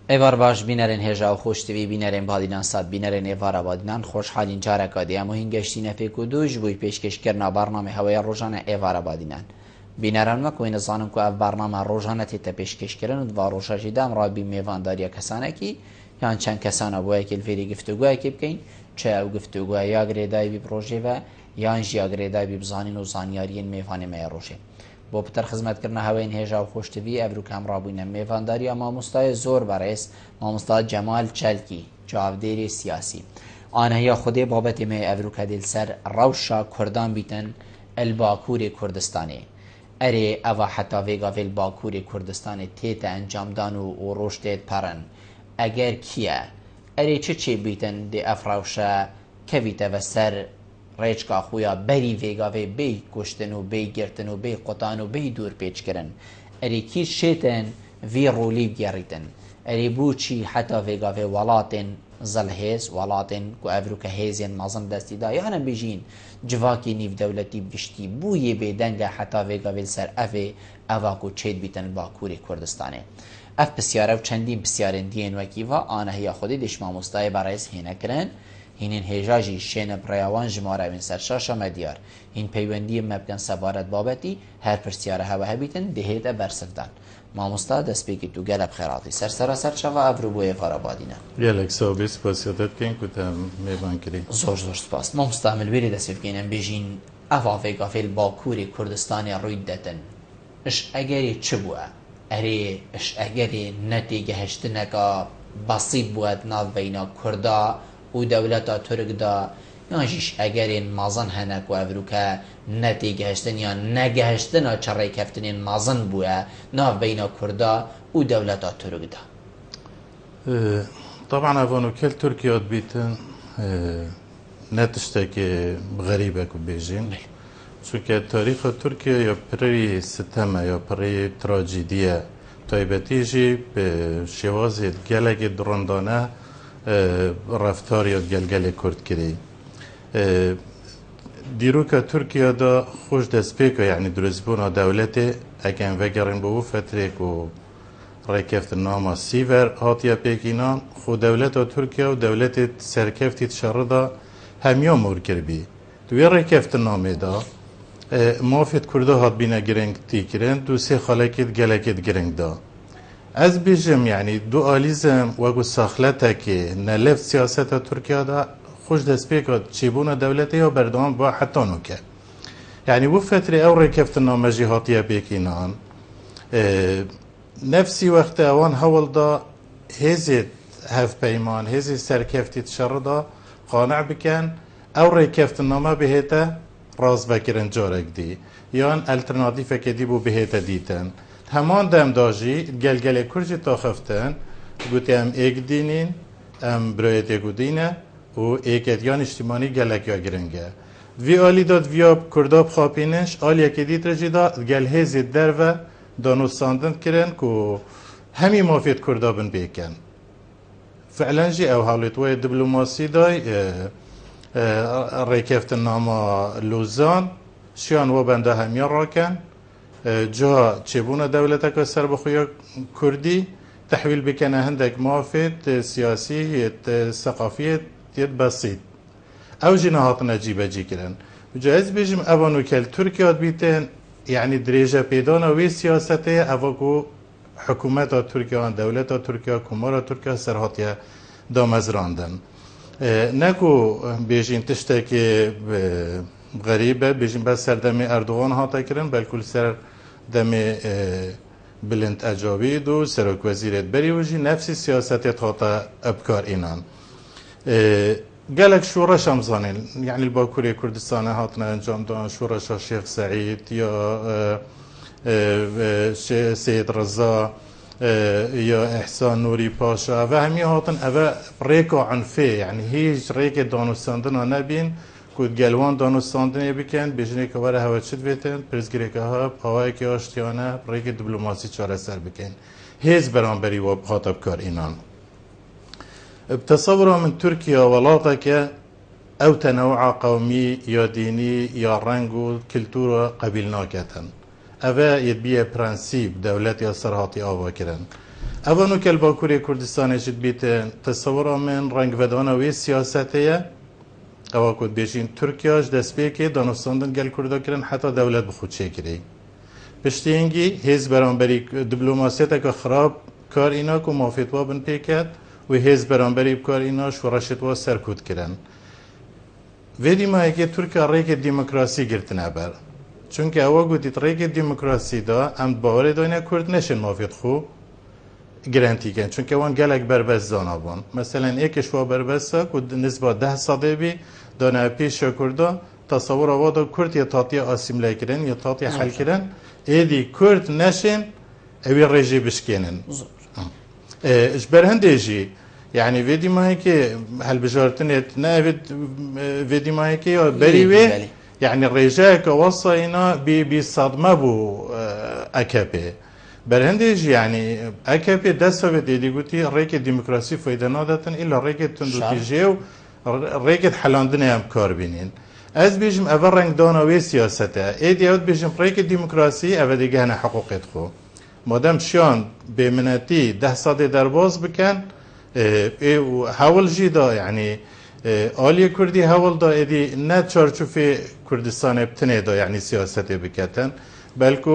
ایوار باش بینرین هجا و خوشتوی بینرین بالینان ساد بینرین ایوارا بادینان خوشحالین جارا کادی امو هنگشتی نفیک و دوش بوی پیشکش کرنا برنامه هوای روزانه ایوارا بادینان بینران مکوین زانم که اف برنامه روزانه تیتا پیشکش کرن و دوا روشا جدام را بی میوان داریا کسانه کی یان چند کسانه بوی که الفیری گفتگوی که بکن چه او گفتگوی یا گریدای بی پروژه و یان جیا گریدای بی بزانین و زانیارین میوان می روشه بۆ پتر خزمەتکردنە هەوەین هێژا و خۆشتوی ئەڤر و کامڕابووینە میێڤانداریە مامۆستای زۆر بەڕێز مامۆستا جەمال چەلکی چاودێری سیاسی ئانەیە خودێ بابەتی مێ ئەڤر و کەدیل سەر ڕەوشە کوردان بیتن الباکووری کوردستانی ئەرێ ئەوە حتا vێگاڤێل باکووری کوردستانی تێتە ئەنجامدان و ڕۆژتێت پەڕن ئەگەر کیە ئەرێ چ بیتن دێ ئەف ڕەوشە کەویتەوە سەر ڕێچکا خویا بەری vێگاڤێ بێ کوشتن و بێ گرتن و بێ قوتان و بێ دوور پێچکردن ئەرێکی شێتن vî ڕۆلی بگەڕیتن ئەرێ بووچی حتا vێگاڤێ وڵاتên زەڵهێز وڵاتên ku ev û hêzên mezin destî da yanan bijîn civakê nîvdewletî biştî bûyê bêdenge heta vêgavê ser evê eva ku çêd bîtin Bakurê Kurdistanê ev pisyare ew çendîn pisyarên diyên wekî va anahiya xwedê dêş mamostayê berez hêne kirin hînên hêja jî şêne pireyawan ji marevên serşaşa me diyar hîn peywendiyên me bikin sebaret babetî her pirsyare heve hebîtin dihête bersivdan مامۆستا دەستپێکی تو گەلە بخێراتی سەرسەرە سەرچەوە ئەڤر بۆ ێڤارە بادینە gelek sabî spasiyete bikên ku te mêvan kirî زۆر زۆر سپاس مامۆستا ملوێری دەستێ بکەینم بێژین ئەڤا vêgavêl Bakurê Kurdistanê ڕووی دەتن ئش ئەگەرێ چ بووە ئەرێ ئش ئەگەرێ نەتێگەهشتنەکە بەسیط بووە ناو بەینا کوردا و دەولەتا تورکدا یانژیش ئەگەرێن مازن هەنە و ئەڤروکە نەتێگەهشتن یان نەگەهشتنە چ ڕێکەفتنên مازن بووە ناو بەینا کوردا و دەولەتا تورکدا طبعا evanokêl Tirkiye dibîtin ne tiştekê xerîb e ku bêjin çunke tarîxa Tirkiye ya pirî sitem e ya pirî trajîdî ye taybetî jî bi şêwazê gelekê dirandane reftariya gelgelê Kurd kirî dîroka Tirkiye da xweş destpêk e yanî duristbûna dewletê ekem vegerên bi wî fetrê ku ڕێکەفتن ناما سیڤەر هاتیە پێکینان خۆ دەولەتە تورکیا و دەولەتێ سەرکەفتی شەڕدا هەمیان مورکردبی دوێ ڕێکەفتن نامێدا مافێت کوردە هاتبینە گرنگتی کرن دو سێ خەڵەکێت gelekێت گرنگدا ez bêjim yanî du alîzem wekû saxletekê neleft siyaseta Tirkiyada xweş destpêka çêbûna dewletê ya berdewam ba heta nûke yanî wî fetrê ew rêkeftiname jî hatiye pêkînan nefsî wextê ewan hewilda hêzê hevpeyman hêzê serkeftî şerida qaneع bikin ew rêkeftiname bihête razvekirin carek dî yan alternatîfekê dî bû bihête dîtin heman demda jî gelgelê Kurd jî taxiftin gotiye em êk dînîn em birayetê gudîne û êketiyan îjtimanî gelek ya giring e vî alî da viya Kurda bixapînin ji aliyekê dître jî da gel hêzê derve danûstandin kirin ku hemî mafiyet Kurda bin bêkin fi'len jî ew halêtwayê diplomasî day rêkeftin nama Lozan şiyan we benda hemiyan rakin ciha çêbûna dewleteka serbixweya Kurdî tehwîl bikene hindek mafêt siyasî seqafiyê yê besît ew jî nehatine cîbecî kirin ca ez bêjim evanokêl Tirkiye dibîtin yani dirêje pêdana wê siyasetê eva ku hikûmeta Tirkiye an dewleta Tirkiye komara Tirkiye ser hatiye damezrandin ne ku bêjin tiştekê xerîb e bêjin bes ser demê Erdogan hate kirin belkû ser demê Bilind Ecavîd û Serokwezîrê berî wî jî nefsî siyasetê hate ebkarînan gelek şûreş em zanîn yani li Bakurê Kurdistanê hatine encamdan şûreşa Şêx Seîd ya Seyid Reza ya Ehsan Nûrî Paşa ve hemî hatin ev rêka enfê yani hîç rêkê danûstandina nebîn ku gelwan danûstandinê bikin bêjinê ke were hewe çi dibêtin pirsgirêke heb awayekê aştiyane rêkê diplomasî çareser bikin hêz beramberî we hate bikirînan بتصور من تركيا ولاطك أو تنوع قومي يا ديني يا رنج كلتورة قبيل ناكتن أفا يدبيه برانسيب دولتي السرهاتي آوا كرن اوانو که الباکوری کردستان جد بیتن تصور من رنگ ودانه وی سیاستیه او کد بیشین ترکیاش دست بی که دانستاندن گل کرده کرن حتی دولت بخود چه کری پشتی اینگی هیز برانبری دیپلماسیت که خراب کار اینا که مافیتوا بن پیکد و هیز برانبری کار اینا شورشتوا سرکود کرن ویدی ما که ترکیه ریک دموکراسی گرتنه بر چون که اوا گویید ریک دموکراسی دا ام باور دنیا کرد نشن مافیت خو گرانتی کن چون که وان گلک بربست دانابون مثلا یکش و بربسته که نسبت 10 ساده بی دانه پیش کرده تصور آوادا کرد یا تاتی آسیمله کرن یا تاتی حل کرن ایدی کرد نشن اوی رژی بشکنن اش برهنده جی يعني فيدي ما هيك هالبجارتنت نا فيدي ما هيك بريوي يعني الرجاء وصينا بصدمه بو اكابي برهندج يعني اكابي دسوت دي قلتي ريك الديمقراطي فايده نادتن الا ريك تندوتيجيو ريك حلاندنا ام كاربينين از بيجم افرنج دونا وي سياسته ايدي اود بيجم ريك الديمقراطي ابدي جهنا حقوقت خو مادام شان بمناتي 10 ساده درباز بكن هاول جدا يعني آلی کردی هاول دا ایدی نه چارچوفی کردستان ابتنه دا يعني سیاستی بکتن بلکو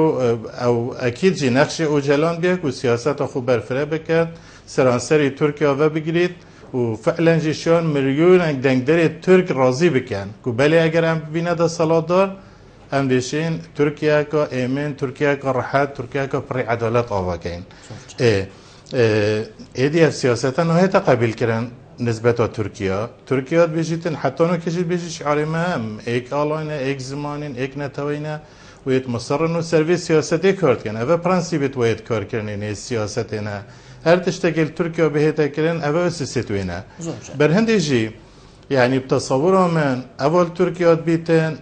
او اکید جی نقش اوجلان بیک و سیاست خو برفره بکت سرانسری ترکیه و بگیرید و فعلا جیشان ملیون دنگدر ترک راضی بکن که بله اگر هم بینه دا صلاح دار هم دیشین ترکیه که ایمن ترکیه که راحت ترکیه که پری عدالت آوا کن ایدی اف سیاستا نوه تقبیل کرن نسبت ترکیه بیجیتن حتی نو کشید بیجیش عالمه هم ایک آلاینه ایک زمانین ایک نتوینه وید مصرن و سرویس سیاستی کرد کن اوه پرنسیبت وید کار کرنین سیاستینه هر تشتگل ترکیه بهتا کرن اوه اسیستوینه برهنده جی يعني بتصوره من اول تركيا بيتن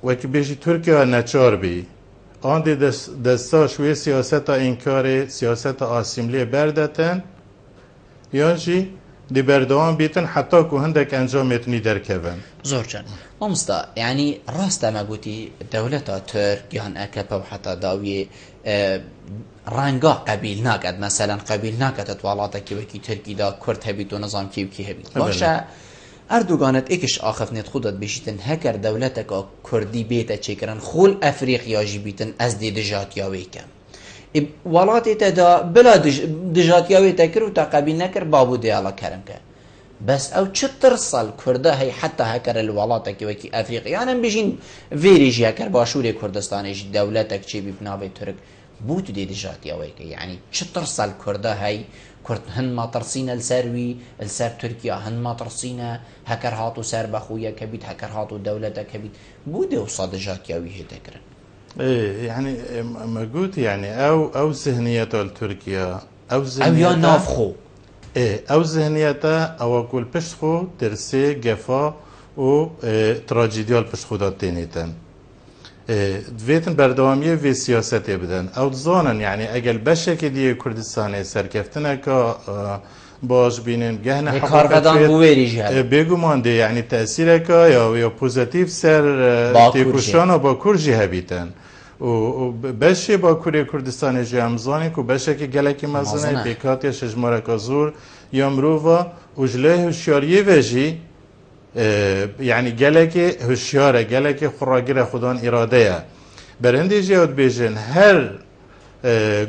وكي بيجي تركيا نچار بي آن دستا شوی سیاست انکار سیاست آسیملی بردتن یانجی دی بردوان بیتن حتی که هندک انجام میتونی درکبن زور جان مامستا يعني راست ما قلتي دولة ترك يان أكبر وحتى داوية رنگا قبیل ناکد مثلا قبیل ناکد اتوالاتك وكي تركي دا كرد هبيت و نظام كي وكي هبيت باشا اردوغانت ایکش آخفنت خودت بشیتن هکر دولتک کردی بیتا چکرن خول افریقیا جی بیتن از دی دجاتیاوی کم ولاتی تا دا بلا دجاتیاوی تا کرو تا قبیل نکر بابو دیالا کرم که بس او چطر سال کرده هی حتی هکر الولاتک وکی افریقیا هم بشین ویری جی هکر باشوری کردستان جی دولتک چی ببناوی ترک بوتو دی دجاتیاوی که یعنی چطر سال کرده هی كرت هن ما ترسينا السروي السر تركيا هن ما ترسينا هكر هاتو سر بخويا كبيت هكر هاتو دولة كبيت بوده وصادجات ياوي هتكرن يعني ما قلت يعني او ذهنية تركيا او يا نافخو او ذهنية او اقول بشخو ترسي جفا و تراجيديال بشخو داتينيتن دویتن بردوامیه وی سیاستی بدن او زانن یعنی اگر بشه که دیگه کردستان سرکفتنه که باش بینن گهنه کارگردان بویری جهد بگو مانده یعنی تأثیره که یا پوزیتیو سر تیکوشان و با کرجی هبیتن و بشه با کره کردستان جه همزانی که بشه که گلکی مزنه بیکات یا شجماره که زور یا مروفا و جله هشیاریه وجی يعني جلك هشيارة جلك خراجرة خدان إرادية برندي جاود بيجن هر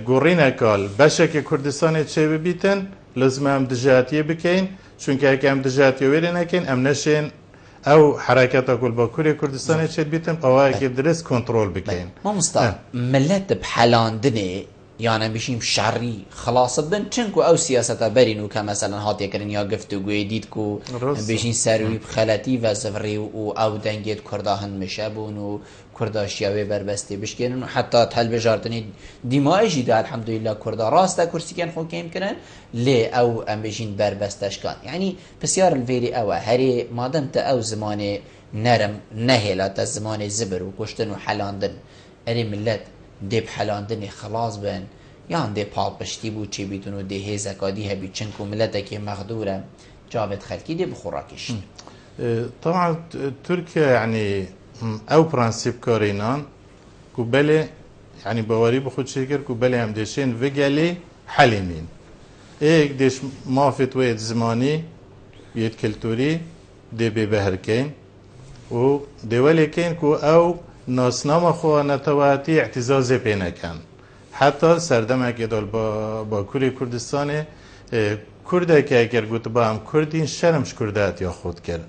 قرينا قال بشك كردستان تشي بيتن لازم هم دجاتية بكين چونك هكا هم دجاتية ويرين هكين هم نشين او حركات اقول باكوري كردستان تشي بيتن قواعد درس كنترول بكين ما مستوى ملت بحلان دني يعني بيشيم شعري خلاص بن چنكو او سياسة برينو كمثلا هاتي كرن يا گفتو گويديدكو بيشين سروي بخلاتي و زفري و او دنگيت كرداهن مشابون و كرداشياوي بربستي بشكينن حتى تحل بجارتني ديما اجي ده الحمد لله كردا راستا كرسي كان خو كيم كرن لي او ام بيشين بربستش كان يعني بسيار الفيري او هري مادام تا او زماني نرم نهلا تا زماني زبر و كشتن و حلاندن اري ملت دي بحلاندني خلاص بن يعني دي پال پشتی بود چی بیتونو دي هزکادی هبی چنکو ملتك مخدوره جاوت خلقی دي بخوراكش طبعا تركيا يعني او برانسيب كارينان كو بله يعني باوری بخود شکر کو بله هم دشین و گلی حلینین ایک دش مافت وید زمانی وید کلتوری دی به بهرکین و دولی کن کو او ناسنام خواه نتواتی اعتزاز پینه کن حتی سردمه که دال با کوری کردستانه کرده که اگر گوت با هم کردین شرمش کردهات یا خود کرد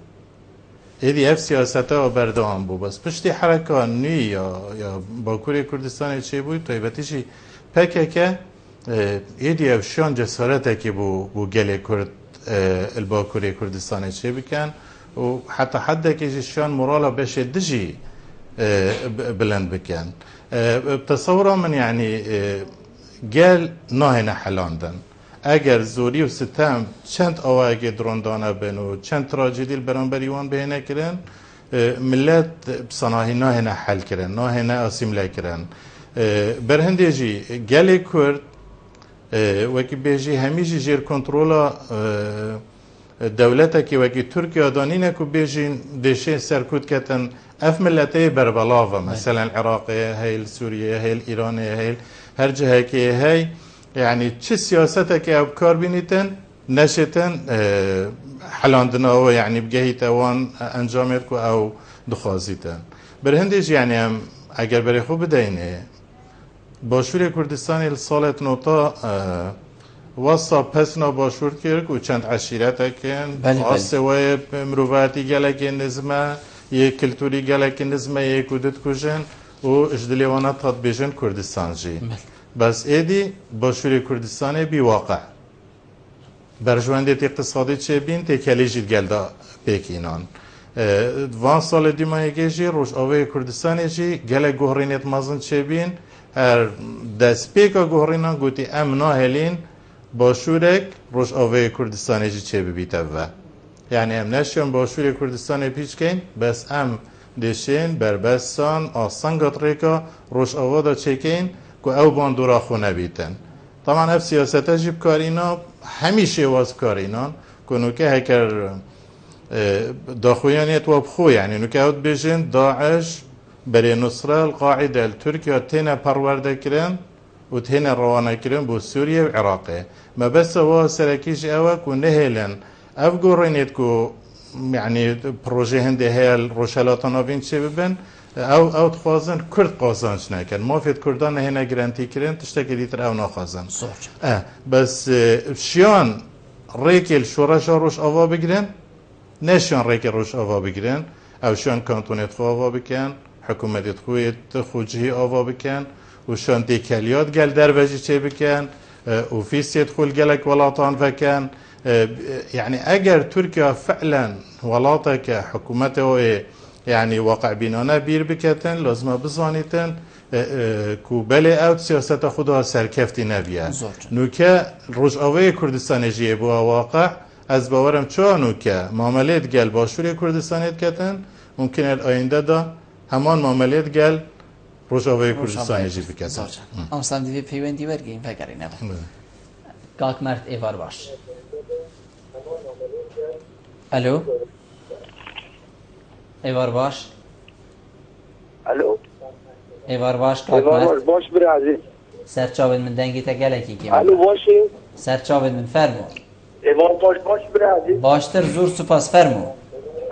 ایدی اف سیاسته و بردام بو بس پشتی حرکان نوی یا با کوری کردستانه چه بود طیبتیشی پکه که ایدی اف شان جسارته که بو گله کرد الباکوری کردستان چه بکن و حتی حد که شان مورالا بشه دجی بلند بکن بتصورا من يعني قال ناهنا حلاندن اگر زوری و ستم چند آواگه دروندانه بین و چند تراجیدی البرانبریوان بهینه کرن ملت بصناهی ناهنا حل کرن ناهنا اسیمله کرن برهنده جی گلی کرد وکی بیجی همیجی جیر کنترولا دولتا که وکی ترکیه دانینه که بیجین دیشه سرکود کتن اف ملته بربلاوه مثلا العراق هی سوریه هی ایران هی هر جهه که هی يعني چه سياسته که او کار بینیتن نشتن حلاندنا و يعني بگهی توان انجامید که او دخوازیتن برهندش يعني هم اگر برای خوب بدینه باشور کردستان السالت نوتا واسا پسنا باشور کرد و چند عشیرت کن آسوای مروفاتی گلک نظمه یک کلتوری گلک نظمه یک کودت کجن و اجدلیوانات هات بیجن کردستان جی بس ایدی باشور کردستان بی واقع برجواندیت اقتصادی چه بین تکلی جید گلدا پیکینان وان سال دیمایی جی روش آوه کردستان جی گل گوهرینیت مازن چه بین هر دست پیکا گوهرینان گوتی ام ناهلین باشورک روش آوه کردستان جی چه ببیته و یعنی ام نشون باشور کردستان پیچ کن بس ام دشین بربستان آسانگات ریکا روش آوه دا چه کن که او باندورا خونه بیتن طبعا اف سیاسته جیب کارینا همیشه واز کارینان که نوکه هکر داخویانیت و بخو یعنی نوکه اوت بیجن داعش برای نصره القاعده الترکیه تینا پرورده کرن و تینا روانه کرن بو سوریه و عراقه ما بس هو سرکیش اوه که نهیلن اف گورینیت که يعني بروژه هنده هیل روشلاتانا بین چه ببن او تخوازن کرد قازانش نکن مافید کردان هنه گرانتی کرن تشتاکی دیتر او نخوازن بس شیان ریکل شورشا روش آوا بگیرن نشان ریکل روش آوا بگیرن او شیان کانتونیت خو آوا بکن حکومتیت خوجهی آوا بکن و شان دیکلیات گل دروجی چه بکن اوفیسیت خول گلک ولاتان فکن يعني اگر تركيا فعلا ولاتك حكومته يعني واقع بينانا بير بكتن لازم بزانيتن كو بله اوت سياسة خودها سركفتي نبيه نوكا رجعوه كردستان جيه بوا واقع از باورم چه نوكا معاملات گل باشور كردستان كتن ممكن الاينده دا همان معاملات گل رجعوه كردستان جيه بكتن ام سامدی پیوندی ورگیم فکری نه کاک مرد ایوار باش الو ایوار باش الو ایوار باش ایوار باش بر عزیز سرچاوید من دنگی تا گلکی که الو باشی سرچاوید من فرمو ایوار باش بر عزیز باشتر زور سپاس فرمو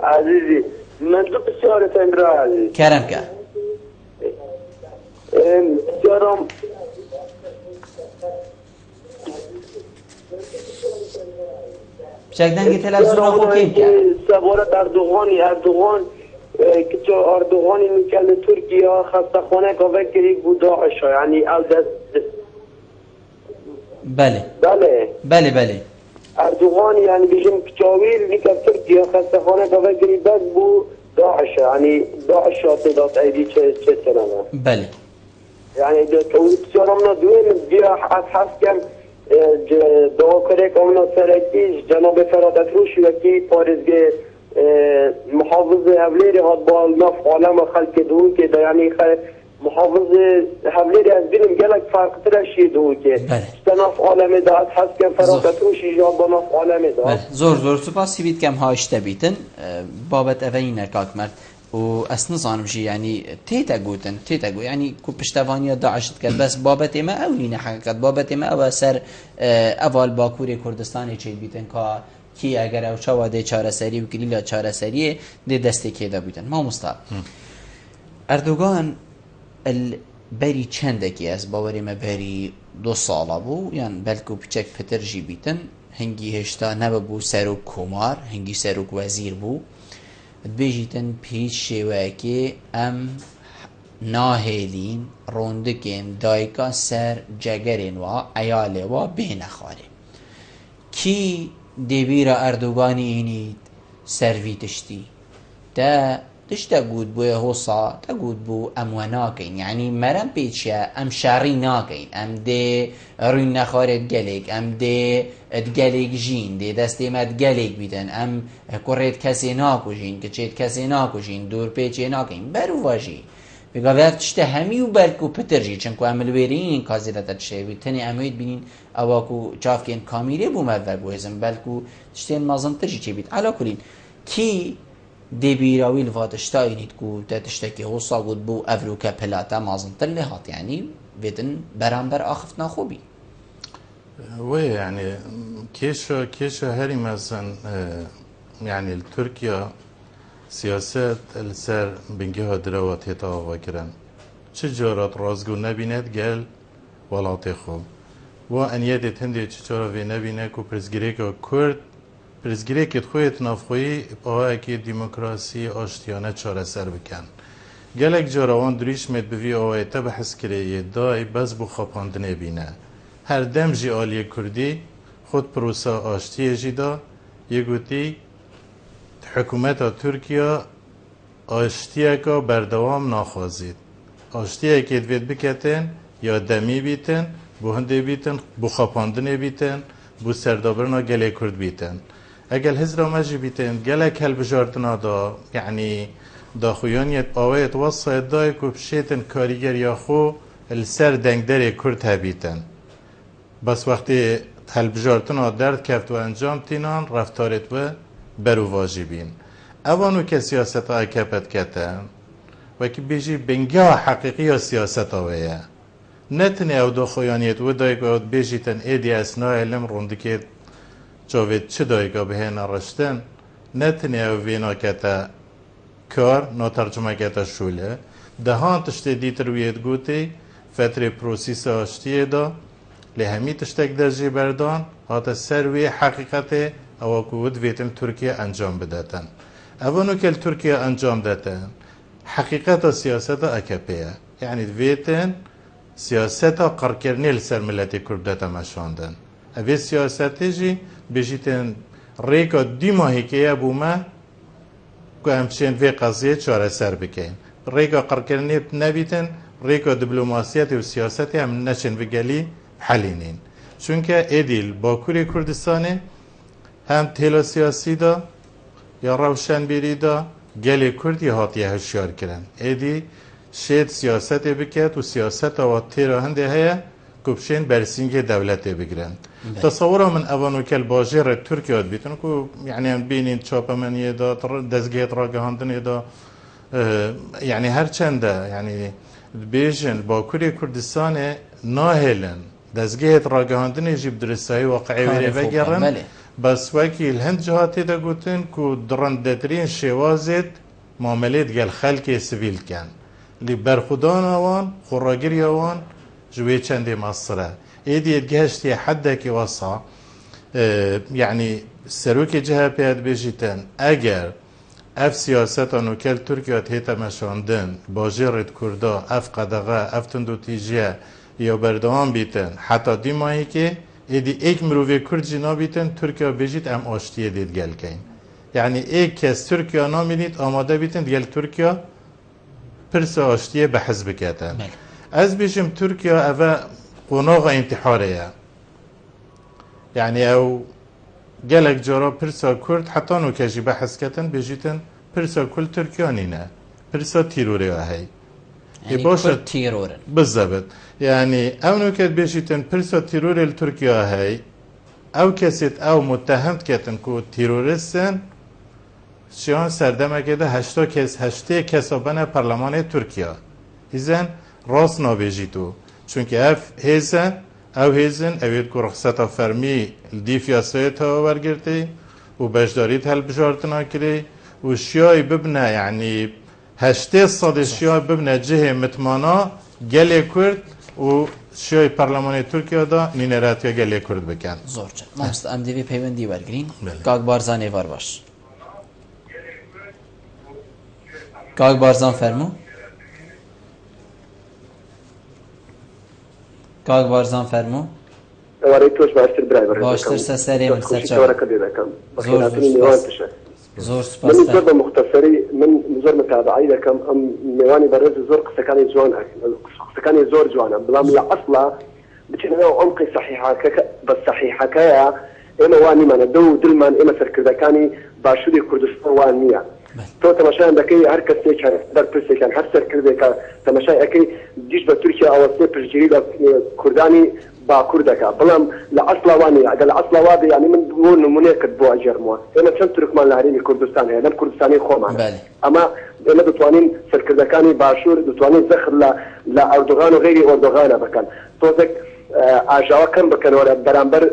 عزیزی من تو بسیار تندر عزیز کرم که بسیارم بچک دنگی تلویزیون خو کیم که سوارت اردوغان که چه اردوغانی میکنه ترکیه خسته خانه که وکری بود داعش یعنی او دست بله اردوغان یعنی بیشم کچاویر میکن ترکیه خسته خانه که وکری بس بود داعش یعنی داعش شاطدات ایدی چه سنه بله یعنی بسیارم ندویم بیا حفظ کم دعا کرد که اونا سرکیش جناب فرادت روشی وکی پارزگه محافظ حولیری هاد با نف عالم خلق دو که یعنی محافظ حولیری از بینم گلک فرق ترشی دو که نف عالم دا از حس کم فرادت روشی جا با نف عالم دا زور سپاسی بید کم هاشته بیتن بابت اوینه کاک مرد و ئەس نزانمژی ینی تێتە گوتن تێتەگو ینی کو پشتەوانیە داعشت کرد بەس بابەت ئێمە ئەو نینە حقیقەت بابەت ئێمە ئەوە سەر ئەڤال باکووری کوردستانی چێت بیتن کا کی ئەگەر ئەو چاوا دێ چارەسەری و کلیلا چارەسەریە دێ دەستێک کێدا بیتن مامۆستا ئەردۆگان بەری چەندێکی ئەس باوەریمە بەری 2 ساڵە بوو یان بەلکو پچێک پترژی بیتن هەنگی هێشتا نەبەبوو سەرۆک کۆمار هەنگی سەرۆک وەزیر بوو بێژیتن پێیش شێوەیەکێ ئەم ناهێلین ڕۆندکێن دایکا سەر جەگەرێن وە ئەیالێ وە بێنە خوارێ کی دێبیرە ئەردۆگانی ئینیت سەروی تشتی تشتە گوت بۆیە هۆسا تەگوت بوو ئەموە ناکەین یعنی مەرەم پێچە ئەم شاری ناکەین ئەم دێ ڕووی نەخوارێت گەلێک ئەم دێ گەلێک ژین دێ دەستێمەت گەلێک بیدەن ئەم کوڕێت کەسێ ناکوژین کچێت کەسێ ناکوژین دوور پێچێ ناکەین بەروواژی بگەوێت تشتە هەمی و بەلک و پترژی چونکو ئەملوێرین کازیرەتە شێوی تەنی ئەمەیت بینین ئەوەکو چافکێن کامیرێ بوو مەڤە بۆێزم بەلکو تشتێن مازنترژی چێ بیت ئالا کولین کی دێبیراوی لڤاتشتاینیت کو تە تشتێکی هۆسا گوت بوو ئەڤروکە پلاتە مازنتر لێ هات یعنی بێتن بەرامبەر ئاخف ناخۆبی وي يعني كيش هاري مثلا يعني تركيا سياسات السر بنجيها دروات هتا وكرن چجارات رازقو نبينت قال ولا تخو وان يدت هندي چجارة في نبينك و پرزگريكا كرد پرزگريكت خويت نافخوي بها اكي ديمقراسي آشتيانه چاره سر بكن گلک جاروان دریش مد بوی آوایتا بحث کریه دای بس بو خاپاندنه بینه هر دم جی آلی کردی خود پروسا آشتیه جی دا یه گوتی حکومت ترکیه آشتیه که بردوام ناخوازید آشتیه که دوید بکتن یا دمی بیتن بو هنده بیتن بو خاپاندنه بیتن بو سردابرنا گله کرد بیتن اگل هزرا مجی بیتن گله کل بجارتنا دا یعنی داخویانیت آوایت وصایت دای که بشیتن کاریگر یا خو السر دنگدر کرد هبیتن بس وقتی هلبجارتنا درد کفت و انجام تینان رفتارت و برو واجبین اوانو که سیاست ها کپت کتن و که بیجی بنگاه حقیقی ها سیاست هاویه نتنی او داخویانیت و دایگاه بیجیتن ایدی اسنا علم روندکت جاوید چه دایگاه به نرشتن نتنی او وینا کتا کار ناترجمه کتا شوله دهان تشتی دیتر وید گوتی فتره پروسیس آشتیه دا لهمی تشتک درجی بردان هاتا سروی حقیقت او کود ویتن ترکیه انجام بداتن اوانو که ترکیه انجام داتن حقیقت سیاست اکپیه یعنی ویتن سیاست قرکرنی لسر ملت کرد مشاندن اوی سیاستی جی بجیتن ریکا دی ماهی که بومه که همچین وی قضیه چاره سر بکن ریکا قرکرنی نبیتن ریکا دیپلماسیت و سیاستی هم نشن و گلی حلینین چونکه ایدیل باکوری کردستانه هم تیلا سیاسی دا یا روشن بیری دا گلی کردی هاتیه هشیار کرن ایدی شید سیاست بکت و سیاست و تیرا هنده هیا کبشین برسینگ دولت بگرن تصور من اوانو کل باجر ترکیه بیتون که یعنی هم بینین چاپمنیه دا دزگیت را گهاندنی دا یعنی هر چنده یعنی بیجن باکوری کردستان ناهلن دزگیت را گهاندنی جیب درستایی واقعی ویره بگرن بس وکی الهند جهاتی دا گوتن که درندترین شوازت معاملات گل خلق سویل کن لی برخودان آوان خوراگری آوان جوی چند مصره ایدی اتگهشتی حده که وصا یعنی سروک جهه پیاد بجیتن اگر اف سیاستانو کل ترکیه هیتا مشاندن باجرت کردا اف قدغه اف تندو تیجیه یا بردوان بیتن حتی دی ماهی که ایدی ایک مروی کرد جنا بیتن ترکیه بجید ام آشتیه دید گل کن یعنی ایک کس ترکیه نامینید آماده بیتن گل ترکیه پرس آشتیه به حزب کتن از بیشم ترکیه اوه قناغ انتحاریه یعنی او گلک جارا پرسا کرد حتی نو کجی بحث کتن بجیتن پرسا کل ترکیه نینه پرسا تیروری هی يعني باشه تيرورن بالضبط يعني او نوكت بيجيتن برسا تيرور التركيا هاي او كسيت او متهمت كتن كو تيرورستن شیان سردمه که ده 8 کسابن پرلمان ترکیه هیزن راست نابیجی تو چونکه اف هیزن او هیزن اوید که رخصت فرمی دیف یاسایت ها برگرده و بجداریت هل بجارتنا کری و شیای ببنه یعنی 8 شیای ببنه جه متمانا گلی کرد و شیای پرلمان ترکیه دا نینراتیا گلی کرد بکن زور جان مامست ام دیوی پیوندی برگرین کاک بارزان ایوار باش کاک بارزان فرمو کاک بارزان فرمو وارد توش باشتر برای باشتر سری من سر زور سپاس من زور بمختصری من زور متابعی دکم ام میوانی برز زور قسکانی جوان قسکانی زور جوانا بلام لا اصلا بتشنا عمقي صحيحه بس صحيحه كيا انا واني من دو دلمان انا سركردكاني باشوري كردستان وانيه تو تماشا دكي هر کس چه در پرسه کن هر سرکرده تماشا اکی دیش به ترکیه اوسته پرجری کردانی با کردکا بلام لا اصلا وانيه قال اصلا وادي يعني من دون نمونه كتبو اجرموا انا كم تركمان لهرين كردستان هي كردستاني خوما اما انا دتوانين سركردكاني باشور دتوانين زخر لا اردوغان وغيري اردوغان بكن توزك اجاوا كم بكن ولا برامبر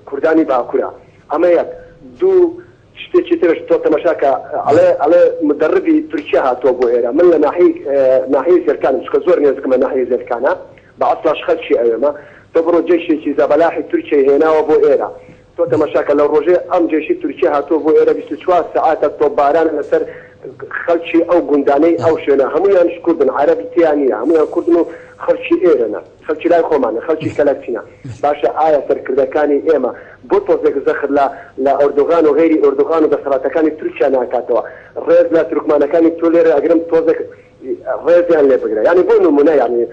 كرداني باكورا اما يك دو شتي ترش تو تماشاكا على مدربي تركيا تو بوهرا من ناحيه زركان مش كزور نزك من ناحيه زركانا باصلا شخص شيء ايما تبرو جيش زبلاحي تركيا هنا وبوهرا تو تماشاكا لو روجي ام جيش تركيا تو بوهرا 24 ساعات تو باران لسر خلشي او قنداني او شنا هم يعني كردن عربي تيانيه هم يعني كردن خلشي ايرنا خلشي لا خومانه خلشي كلاكتينا باشا آية سركردكاني ايما بوتوزك زخر لا اردوغان وغيري اردوغان ودخراتكاني تركيا ناكاتوا ريز لا تركمانكاني تولير اجرم توزك ريز يعني اللي بقرا يعني بونو منا يعني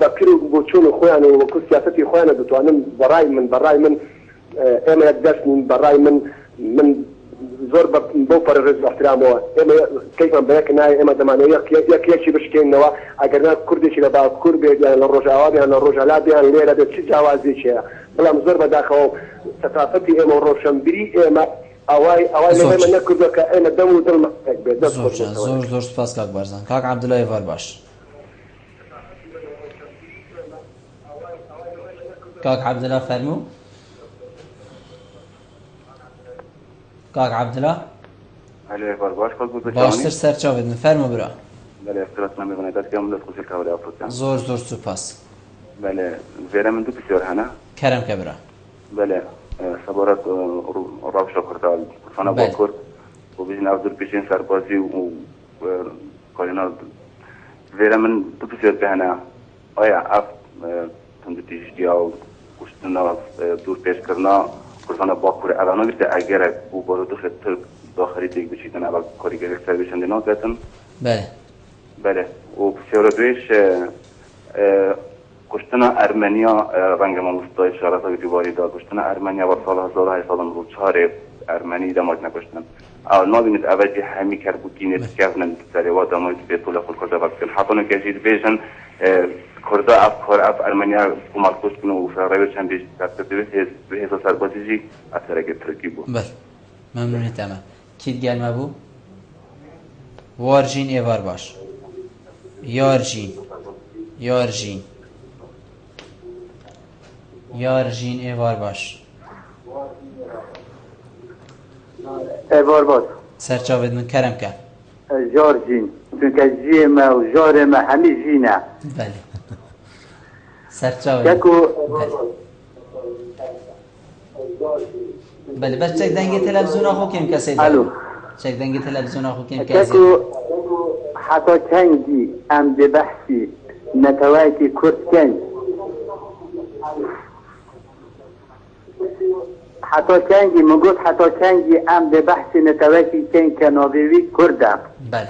بكرو بوتشون اخواني وكل سياستي اخواني بتوانم براي من ايما يدرس من براي من زور بوفر الرزق احترامه اما كيف بيك ناي اما دمانه يك شي بشكين نوا اگر كردي شي لبا كرد يعني الرجاء بها الرجاء لا بها ليله بتشي جوازي شي بلا مزور بداخو ثقافتي اما روشنبري اما اواي لما نكرد كاين دم ودم زور سپاس کاک بارزان کاک عبدالله ایوار باش کاک عبدالله فرمو کاک عبدالله عليه برباش كل بود باشتر سرچاوید فرمو برا بله افتراض نمی بنیاد که من دست کاوله افروتان زور سپاس بله زیرا من دو بسیار هنه کرم که برا بله صبرت رابش کردال فنا با کرد و بیشتر از دور پیشین سربازی و کارینا زیرا من دو بسیار بهنه آیا اف تندتیش دیاو کشتنا دور پیش کردن کردن با کار الان گفته اگر او بارو داخلی دیگ بچیدن اول کارگری سرویسند اینا گفتن بله و بسیار دویش کشتن ارمنیا رنگ ما مستای اشارات های دیواری داد کشتن ارمنیا و سال 1804 ارمنی دماغ نکشتن اول ما بینید اولی همی کرد بود که نتکفنن سری و دماغ به طول خود کرده بکن حتی نکشید بیشن کرده افکار ارمنیا کمال کشت کنه و فرایو چند بیش ترتیب به حساب سربازی اثر که ترکی بود. بله ممنونی تمام. کید گلمه بو؟ وارجین ایوار باش. یارجین ایوار باش. ایوار باش. سرچاوید من کرم که. یارجین. چونکه جیم و جارم همی جینه. بله. سرچاوید. بله بس چک دنگی تلویزیون آخو کم کسی داره. الو. چک دنگی تلویزیون آخو کم کسی داره. حتی چنگی ام به بحثی نتواتی کرد کنگ. حتی چنگی ام به بحثی نتواتی کنگ کناویوی کردم. بله.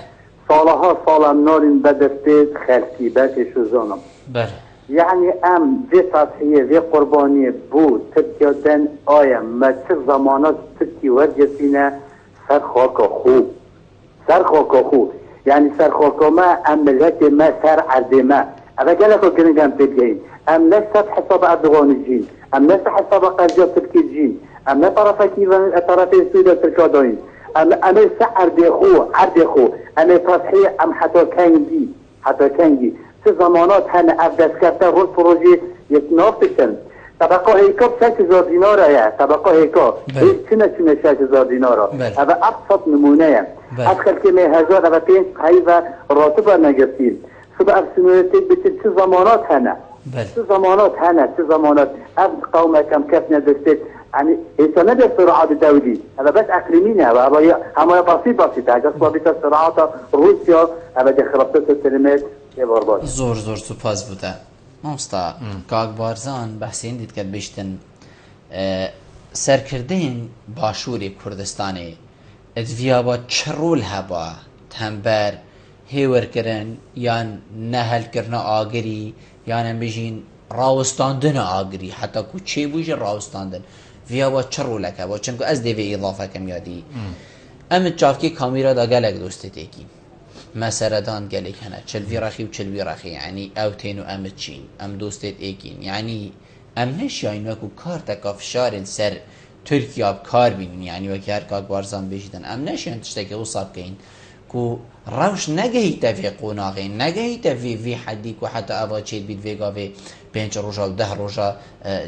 سالها نارین بدرتید خلقی باتشو زانم. بله. یعنی ام دی تضحیه دی قربانی بود ترکیه دن آیم ما چه زمانات ترکیه ورگسینه سر خاک خوب یعنی سر خاک ما ام ملت ما سر عرده ما اما گلک رو کنگم بگیم ام نشتد حساب اردوغان جین ام نشتد حساب قرجاب ترکی جین ام نه طرف سودا ترکا داین أنا سعر عردخو أنا تصحيح أم حتى كنجي في زمانات هنا أبدأ كرتا رول بروجي يتنافسن طبقه هيكا ب$6,000 يا طبقه هيكا شنو 6,000 دينار هذا أبسط نمونة أدخل كمية هزار هذا بين هيدا راتبة نجسين سبب سنواتي بتل شو زمانات هنا شو زمانات أبد قومة كم كفنا دستت يعني إنسان ده صراعات دولي هذا بس أقليمين هذا هم بسيط هذا صابت الصراعات روسيا هذا خربت الكلمات زور سپاس بوده مامستا کاک بارزان بحثین دید که بیشتن سرکردین باشوری کردستانی ادویا با چرول هبا تنبر هیور کرن یا نهل کرن آگری یا نمیجین راوستاندن آگری حتی کو چه بوجه راوستاندن ویا با چرول هبا چنکو از دیوی اضافه کم یادی امت چافکی کامیرا دا گلک دوسته تیکی مسردان گلک هنه چلوی رخی يعني او تینو ام چین ام دوستت ایکین يعني ام نشاین وکو کار تکاف شارن سر ترکیه اب کار بینین يعني وکی هر کاک بارزان بیشیدن ام نشاین تشتاکی اصاب کین کو روش نگهیتا في قوناغین نگهیتا في حدی کو حتی اوا چید بید ویگا في 5 روزا و 10 روزا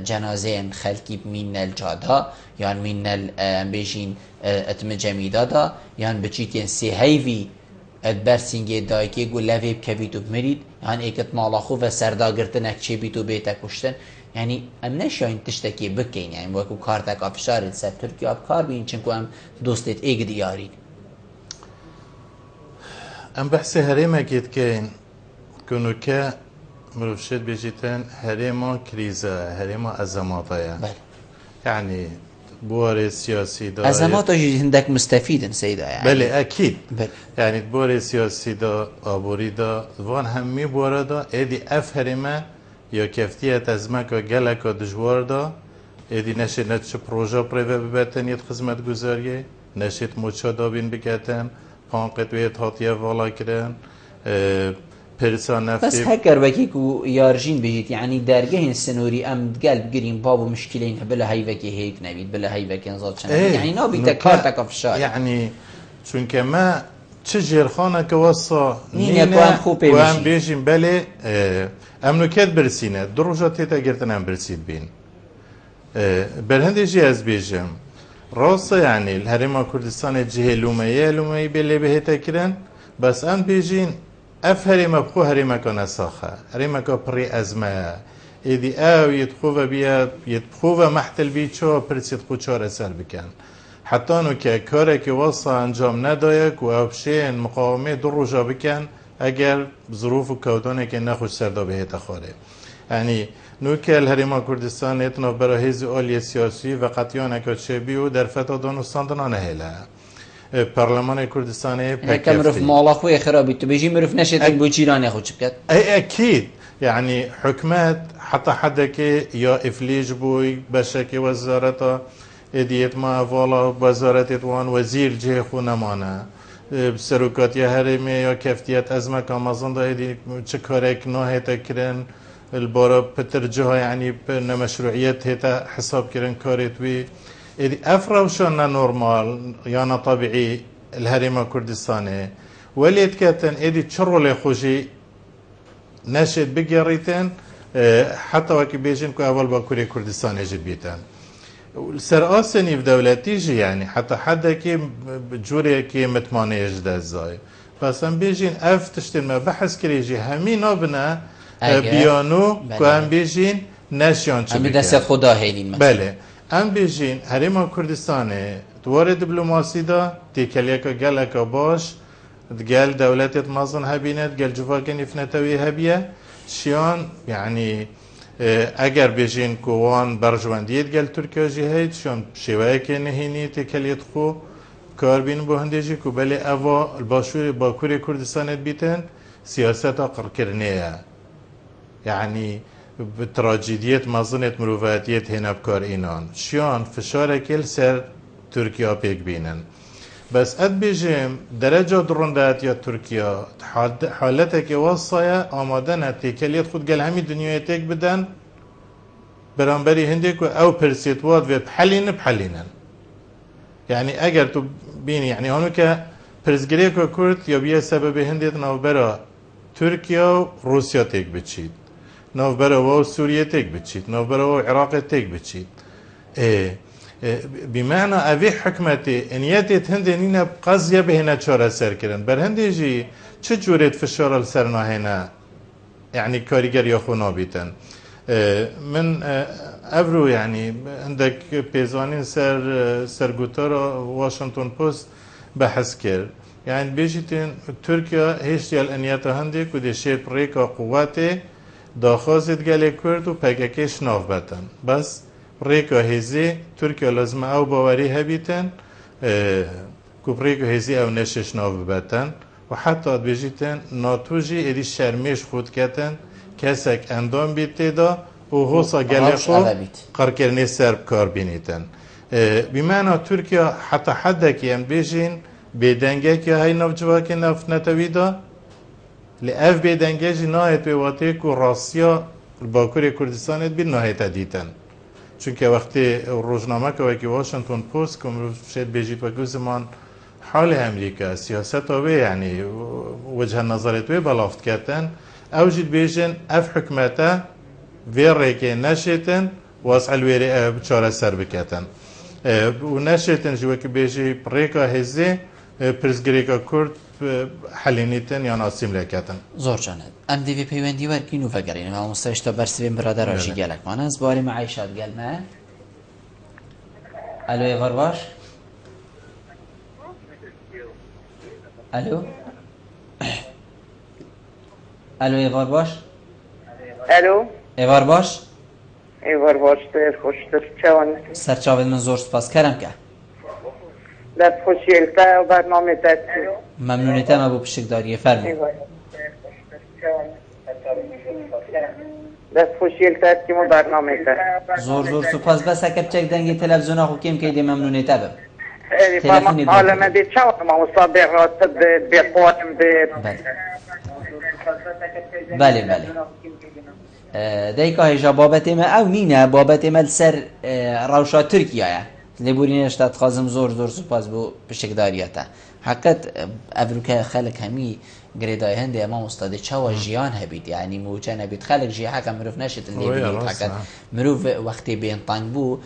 جنازه خلکی من الجادا يعني من بیشین اتم جمیدا دا يعني بچیتین سی هیوی ادبرسینگی دایی که گو لویب کویتو بمرید يعني ایکت مالاخو و سرداگرتنک چه بیتو بیتا کشتن يعني ام نشاین تشتکی بکین يعني وکو کارتک افشار سر ترکیه اب کار بین چنکو ام دوستت ایگ دیارین ام بحث هريمة كيت كاين كونو كا مروفشت بيجيتن هريمة كريزة هريمة أزماتية يعني بوري سياسي دا أزمات هندك مستفيدا سيدا يعني بله أكيد يعني بوري سياسي دا أبوري دا وان همي بورا دا إدي أف هريمة يا كفتية أزمك وجلك ودجوار دا إدي نشيت نتش بروجا بريفا ببتن يد خدمت گزارية نشيت موچا دابين بكتن قانقت ويت هاتيه والا كرن پرسان نفتی بس هكر بكي كو يارجين بيجيت يعني درجه السنوري ام قلب جرين بابو مشكلين بلا هيفكي هيك نبيت بلا هيفكي نزاد شنو يعني نابي تكارتك في الشارع يعني چونك ما تشجر خانه كوصا نينا وام بيجين بله ام نكت برسينه دروجه تيتا گرتن ام برسيد بين برهند جي از بيجم راست يعني الهرم كردستان جهه لوميه بله بهتا كرن بس ام بيجين اف هرم بخو هرم كان ساخه هرم كبري ازمه ايدي او يدخو بيا يدخو محتل بيچو برسيد خو چار سر بكن حتى انه كارك وصا انجام ندايك و ابشين مقاومه دروجا بكن اگر ظروف و كودونه که نخوش سردا بهتا خاره يعني نوكل هرم كردستان اتنا براهيز اولي سياسي و قطيان كاتشبي و در فتا دانستان دنا نهلا برلمان كردستان كم رف مالاخوي خرابي تبيجي مرف نشت بوجيران ياخذ شبكات اي اكيد يعني حكمات حتى حدك يا افليج بوي بشكي وزارته اديت ما فوالا وزارة وان وزير جه خونمانه بسرکات یا هرمی یا کفتیت از مکان مازن دایدی چه کارک نه تکرن البارا پتر جها يعني نمشروعيات هتا حساب كرن كاريتوي إذا أفروشنا نورمال يانا طبيعي الهرم كردستاني وليت كاتن إذا تشرو لخوجي ناشد بقريتن حتى وكي بيجن كو أول باكوري كردستاني جد بيتن سر آسني في دولتي جي يعني حتى حدا كي جوري كي متماني يجد الزاي بس هم بيجين أف تشتن ما بحث كريجي همين أبنا بیانو که هم بیجین نشیان چه بکن دست خدا هیلین مثلا بله هم بیجین هرم کردستان دوار دیپلماسی دا تیکلیه که گله که باش گل دولتت مازن هبینت گل جواکن افنتوی هبیه شیان یعنی اگر بیجین کوان برجواندیت گل ترکیه جی هید شیان شوائه که نهینی تیکلیت خو کار بین بو هندیجی که بله اوا الباشور باکور کردستانت بیتن سیاست قرکرنیه يعني بتراجيديات مظنة مروفاتيات هنا بكار إينان شيان فشارة كل سر تركيا بيك بينن بس أد بيجيم درجة درندات يا تركيا حالتك وصايا آمادنا تيكاليات خود قال همي دنيا تيك بدن برانبري هندك أو برسيتوات بحلين يعني أجر تو بین یعنی آنو که پرزگری که کرد یا بیه سبب هندیت نوبرا ترکیه و روسیا تک بچید نوبرا و سوریه تک بچید نوبرا و عراق تک بچید بمعنى أبي حكمتي إن يتت هندي قضية بهنا شورا سر كرن بر هندي جي چجورت فشار السرنا هنا يعني كاريگر يخونا بيتن من أبرو يعني عندك بيزانين سر قطارة واشنطن بوست بحث كر يعني بيجيتين تركيا هيش ديال أنياتا هندي كودي شيب ريكا قواتي داخازت گله کرد و پگکش ناف بتن بس ریکا هزی ترکیه لازم او باوری هبیتن کوب ریکا هزی او نشش ناف بتن و حتی بجیتن ناتوجی ایدی شرمیش خود کتن کسک اندام بیتی دا و حوصا گله خود قرکرنی سرب کار بینیتن بمعنى ترکیه حتی حده که ام بیجین بیدنگه که های ناف جواکی ناف نتوی دا لأف بيدنجاجي ناهت بواتيك وراسيا الباكوري كردستان بين ناهت ديتن چونك وقتی روزنامه که وکی واشنطن پوست کم شد بيجيت وكو زمان حال امريكا سياسة وي يعني وجه النظرت وي بلافت كتن او جيت بيجن اف حكمته ويريكي نشتن واسع الويري بچاره سر بكتن و نشتن جوكي بيجي بريكا هزي پرزگریکا کرد حلینیتن یا ناسیم لکتن زور جاند ام دیوی پیوندی ورکی نو فگرین ما مستشتا برسویم برادر آجی گلک من از باری معیشات گل ما الو ایوار باش الو الو ایوار باش الو ایوار باش ایوار باش دیر خوشتر چوان سرچاوید من زور سپاس کرم که دست خوشیلتا و برنامه دستی ممنونیتم ابو پشکداری فرمو دست خوشیلتا که مو برنامه دست زور سپاس بس اگر چک دنگی تلفزیون آخو کم که دی ممنونیتم تلفونی عالمه دی چاوان ما مصابقات بقوانم دی بله دیگه هیجا بابت ما او نینه بابت ما سر روشا ترکیه لبورینش تات خازم زور سپاس بو پشکداریاتا حقیقت افروکه خلق همی گریدای هنده امام استاد چوا جیان هبید یعنی موجه نبید خلق جی حقا مروف نشد اللي بید حقیقت مروف وقتی بین طنگ بو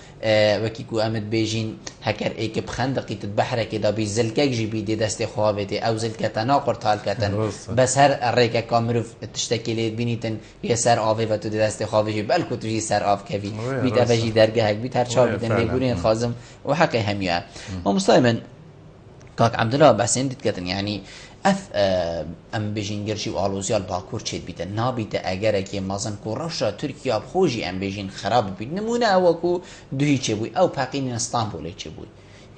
وکی کو امد بیجین هکر ایک بخندقی تدبحره که دا بی زلکک جی بیدی دست خوابتی او زلکتا ناقر تال کتن بس هر ریکه که مروف تشتکلید بینیتن یه سر آوی و تو دست خوابی جی بلکو تو جی سر آف کوی بیت افجی درگه هک بیت هر چا بیدن لبورین خازم و حقی همیه و مصایمن كاك عبد الله بحسين ديتكتن يعني ام بيجين گرشي و آلوزيال باكور چيد بيتن نابيت اگر اكي مازن كو رشا تركيا بخوجي ام بيجين خراب بيت نمونه اوكو دوهي چه بوي او باقين اسطنبول چه بوي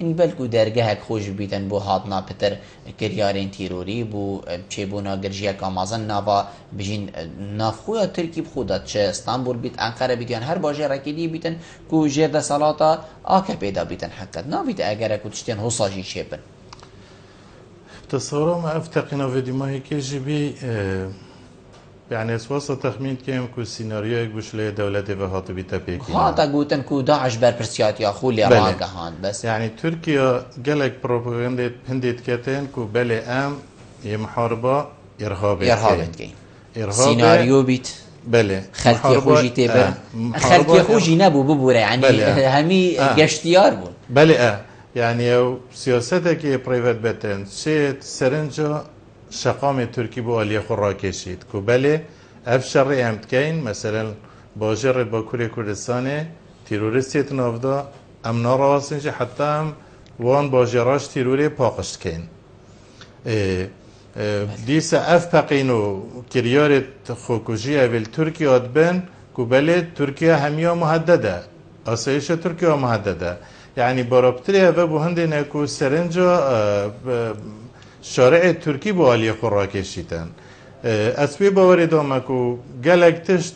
يعني بلکو درگه خوش بیتن بو هاتنا پتر کریارین تیروری بو چه بونا گرجیا کامازن ناوا بجین نافخویا ترکی بخودت چه استانبول بیت انقره بیتن هر باجه رکیدی بیتن کو جرد سالاتا آکه پیدا بیتن حقیقت نابیت اگر اکو تشتین حساجی چه بن تصورا ما افتقنا في دماغي كيجي يعني اسواسا تخمين كيم كو سيناريو يك بشلي دولتي وهات بيتا بيكي هاتا قوتن كو داعش بربرسيات يا خولي راقا هان بس يعني تركيا قالك بروباغندا هنديت كاتين كو بلي ام محاربة إرهابت كين سيناريو بيت بله خلقي خوجي تبر خلقي خوجي نبو ببورة يعني همي قشتيار بون بله يعني سياستك برايفت بتن شيت سرنجا شقام تركي بو علي خراكشيت كوبالي افشر امتكين مثلا باجر باكوري كردستان تيروريست نافدا ام ناراسنج حتى ام وان باجراش تيروري باقشت كين ديس اف باقينو كريارت خوكوجي اول تركيا ادبن كوبالي تركيا هميا مهدده اسايش تركيا مهدده يعني برابطري و بو هندي نكو سرنجا شارع تركي بو علي خراكشيتن اسبي باوري دامكو گلك تشت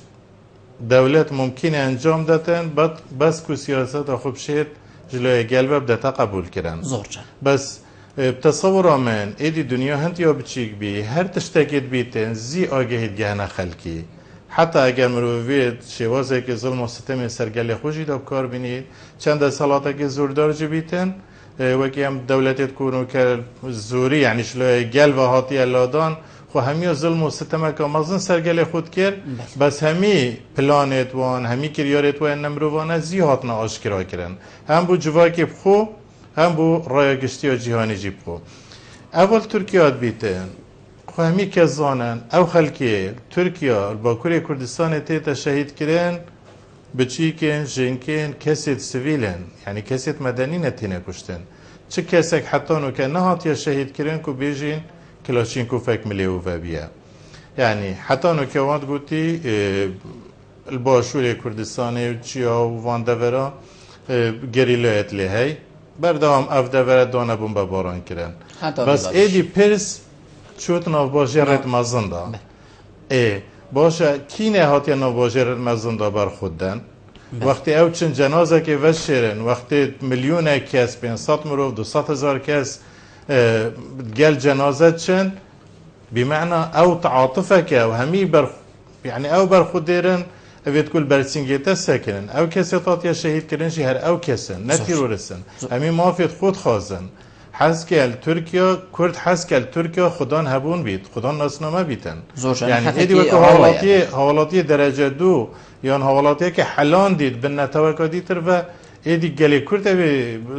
دولت ممكن انجام داتن بس كو سياسات خوب شيت جلوه قلبه بدأ قبول كرن زورجا بس بتصور من ايدي دنيا هنت يا بتشيك بي هر تشتكيت بيتن زي آگهید گهنه خلقی حتی اگر مروفید شوازه که ظلم و ستم سرگل خوشی داب کار بینید چند سالاته که زوردار جبیتن وەکی ئەم دەولەتێت کوون و کە زۆری یعنی شلۆی گەل بە هاتیە لادان خو هەمیە زڵم و ستەمەکە مەزن سەرگەلێ خود کرد بەس هەمی پلانێت وان هەمی کریارێت وایە نەمرۆڤانە زی هاتنە ئاشکراکردن هەم بوو جوواکی بخۆ هەم بوو ڕایەگەشتیە جیهانیجی بخۆ ئەوەڵ تورکیات بیتن خو هەمی کەس زانن ئەو خەلکێ تورکیا باکووری کوردستانی تێتە شەهیدکردن بچیکن ژنکن کەسێت سڤیلن یعنی کەسێت مەدەنی نەتێنە کوشتن چ کەسێک حەتان و کە نەهاتیە شەهیدکردن و بێژین کلاشینکۆفێک ملێوڤە بیە یعنی حەتان و کەوات گوتی باشووری کوردستانی چیا و واندەڤەرە گەریلایەت لێ هەی بەردەوام ئەف دەڤەرە دانە بوون بە باران کردن بەس ئێدی پرس چوت ناوباژێڕێت مەزندا باشە کینێ هاتیە ناوباژێڕێت مەزندا بەرخوددەن وەختی ئەو چند جەنازەکێ ڤەشێرن وەختی ملیۆنە کەس 500 مرۆڤ 200,000 کەس گەل جەنازە چن بمعنى ئەو تعاتفەکە و هەمی یعنی ئەو بەرخودێرن ئەوێت کول بەرچینگێتە سەکردن ئەو کەسێت هاتیە شەهیدکردنشی هەر ئەو کەسن نە تیرۆریستن هەمی مافێت خۆت خازن حەزکەل تورکیا کورد حەزکەل تورکیا خودان هەبوون بیت خودان ناسنامە بیتن یعنی ئێدی وەکو هاوڵاتیە دەرەجە دوو یان هاوڵاتیەکە حەلان دیت بنەتەوەکە دیتر بە ئێدی گەلێ کورد ئەوێ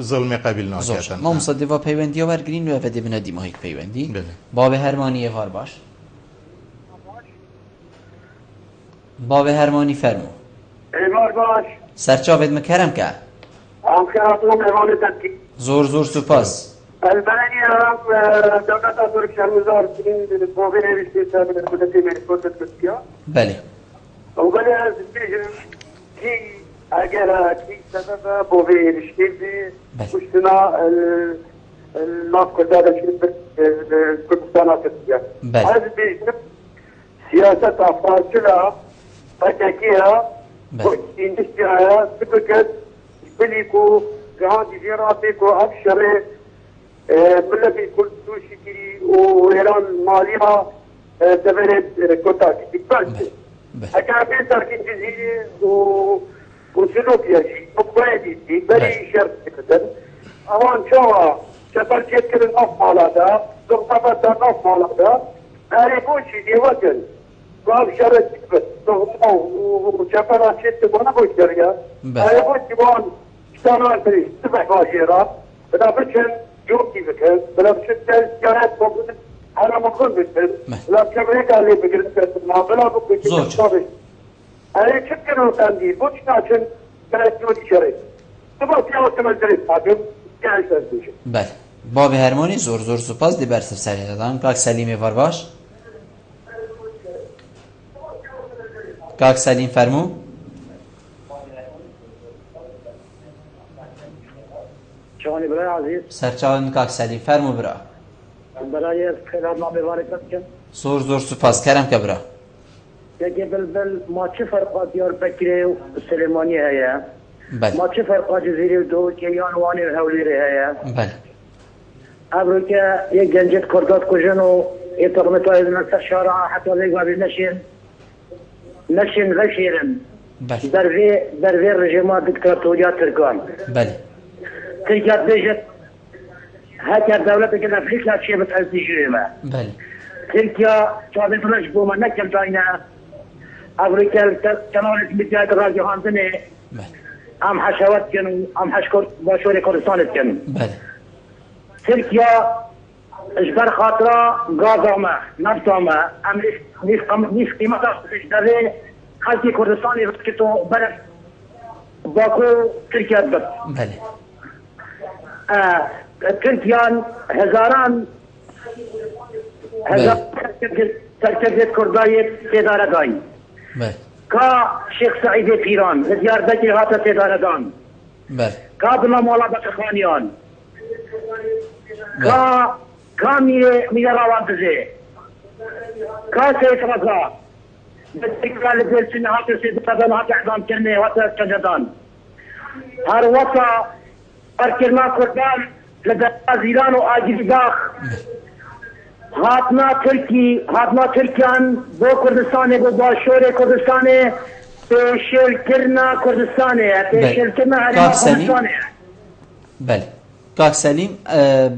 زڵمی قەبیل ناکاتن مامۆستا دێڤا پەیوەندیە وەرگرین و ئەڤە دێبنە دیمەهۆیک پەیوەندی بابێ هەرمانی ئێڤار باش بابێ هەرمانی فەرموو ئێڤار باش سەرچاوێت مکەرم کە زۆر زۆر سوپاس البانيا دولة تركيا وزارة بوفين ريشتة بدأتي من كتلة تركيا. بله. وقال زبيجن كي أجرا كي سبب بوفين ريشتة وشتنا الناس كلها ريشتة كردستان تركيا. بله. هذا زبيجن سياسة فاصلة فتكيها وإندستريا تبكت بليكو جهاد جيراتيكو أبشري بلا في كل شيء وإيران ماليها تبرد كوتاك بس أكابين تركين جزيرة وسلوكيا شيء مقبادي بري شرط كتن أوان شوا شبر كتن أفعال هذا ضغطة أفعال هذا أعرفون شيء دي وجل قال شرط بس وشبر شت وانا بوشريا أعرفون جوان اشتغل بري سبع باشيرات بدا بشن يوكي بكر بلا بشتى جارات موجودة أنا مقول بكر لا كمريكا اللي بكر ما بلا بكر زوج أنا شكله تاندي بوش ناشن كانت نودي شري تبغى تيجي تمل دريس حاكم كان يسوي بله بابی هرمانی زور زور سپاس دی بر سری دادن کاک سلیم وار باش کاک سلیم فرمو شانی برای عزیز سرچاون کاک سلیم فرمو برا برای خیرات نامه وارد کن زور زور سپاس کرم که برا یکی بلبل ما چه فرقات دیار بکری و سلیمانی هیا بله ما چه فرقات جزیری و دو که یانوانی و هولیری هیا بله ابرو که یک گنجت کردات کجن و یه تقمت و ایدن سر شارع حتی دیگه بابی نشین غشیرن بله در وی رژیمات دیکتاتوریا ترکان بله ترکیه بیجت هکر دولت که افریقا چیه بتحلتی جویمه بله ترکیا چابت رش بوما نکل داینا افریقا تنالت متیاد را جهاندنه بله ام حشوات کنو ام حشکر باشور کردستانت کنو بله ترکیا اجبر خاطرة غازامة نفسامة ام نيس قيمة اشتري خلقي كردستاني رسكتو برف باكو تركيا بس بله تركيا هزاران تركيا كرداية تدارة داي بله كا شيخ سعيد بيران زيار بكي هاتا تدارة دان بله كا بلا مولا بكخانيان كا ميرا راوان تزي كا سيد رزا بتكرا لبيلسين هاتا سيدتادان هاتا اعظام كرني هاتا تجدان هر وطا اركرنا كردان لدى زيران و آجري داخ هاتنا ترکیان بو کردستانه بو باشور کردستانه پیشل کرنا کردستانه پیشل کرنا حریم کردستانه بله کاک سلیم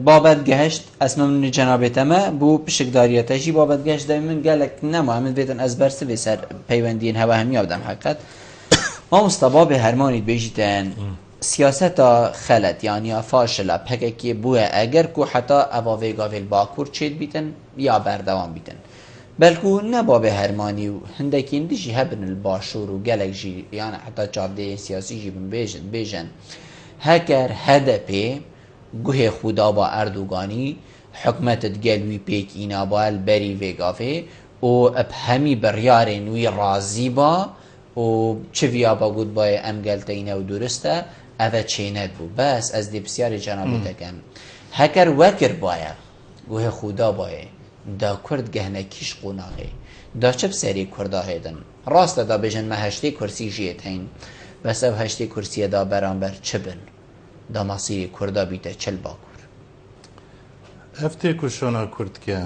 بابت گهشت اسم من جنابت اما بو پشکداریتشی بابت گهشت دائما گلک نما همین بیتن از برسه به سر پیوندین هوا همی آدم حقیقت ما مستباب هرمانید بیجیتن سیاستا خلط یعنی فاشله پککی بوه اگر کو حتی اواوی گاویل باکور چید بیتن یا بردوام بیتن بلکو نباب هرمانی و هندکین دیجی هبن الباشور و گلک جی یعنی حتی چابده سیاسی جی بیجن هکر هدپی گوه خدا با اردوگانی حکمتت گلوی پیک اینا با البری ویگافه و اب همی بریار نوی رازی با و چه ویا با گود بای ام گلتا اینا و درسته اوه چیند بو بس از دی بسیار جنابی تکم هکر وکر بایا گوه خدا بای دا کرد گهنه کیش قوناغی دا چه بسری کرده هیدن راست دا بجن ما هشتی کرسی جیت هین بس او هشتی کرسی دا برانبر چه بن دا مصیری کرده بیته چل باکور افتی کشانا کرد که